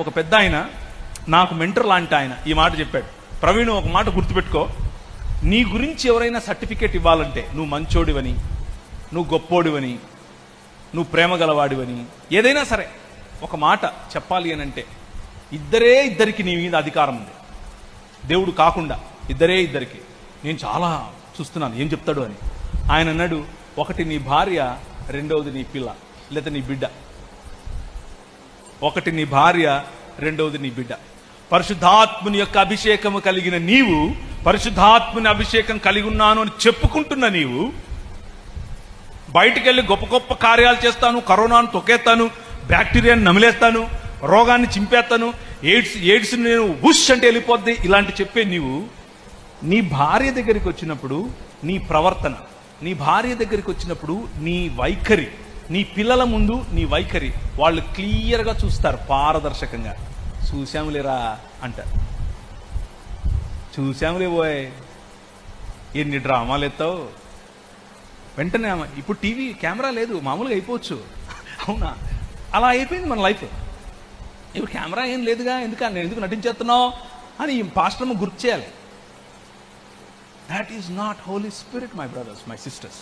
ఒక పెద్ద ఆయన, నాకు మెంటర్ లాంటి ఆయన ఈ మాట చెప్పాడు. ప్రవీణ్, ఒక మాట గుర్తుపెట్టుకో, నీ గురించి ఎవరైనా సర్టిఫికేట్ ఇవ్వాలంటే నువ్వు మంచోడివని, నువ్వు గొప్పోడివని, నువ్వు ప్రేమ గలవాడివని, ఏదైనా సరే ఒక మాట చెప్పాలి అని అంటే ఇద్దరికి నీ మీద అధికారం ఉంది. దేవుడు కాకుండా ఇద్దరికి. నేను చాలా చూస్తున్నాను ఏం చెప్తాడు అని. ఆయన అన్నాడు, ఒకటి నీ భార్య, రెండవది నీ పిల్ల లేదా నీ బిడ్డ. ఒకటి నీ భార్య, రెండవది నీ బిడ్డ. పరిశుద్ధాత్ముని యొక్క అభిషేకము కలిగిన నీవు, పరిశుద్ధాత్ముని అభిషేకం కలిగి ఉన్నాను అని చెప్పుకుంటున్న నీవు బయటికి వెళ్ళి గొప్ప గొప్ప కార్యాలు చేస్తాను, కరోనాను తొక్కేస్తాను, బ్యాక్టీరియాని నమిలేస్తాను, రోగాన్ని చింపేస్తాను, ఎయిడ్స్ నేను ఉష్ అంటే వెళ్ళిపోద్ది, ఇలాంటి చెప్పే నీవు నీ భార్య దగ్గరికి వచ్చినప్పుడు నీ ప్రవర్తన, నీ భార్య దగ్గరికి వచ్చినప్పుడు నీ వైఖరి, నీ పిల్లల ముందు నీ వైఖరి వాళ్ళు క్లియర్గా చూస్తారు, పారదర్శకంగా. చూశాములేరా అంటారు. చూశాములే పోయ్, ఎన్ని డ్రామాలు ఎత్తావు. వెంటనే ఇప్పుడు టీవీ కెమెరా లేదు, మామూలుగా అయిపోవచ్చు. అవునా? అలా అయిపోయింది మన లైఫ్. ఇప్పుడు కెమెరా ఏం లేదుగా, నేను ఎందుకు నటించేస్తున్నావు అని పాస్టర్ను గుర్తు చేయాలి. That is not Holy Spirit, my brothers, my sisters.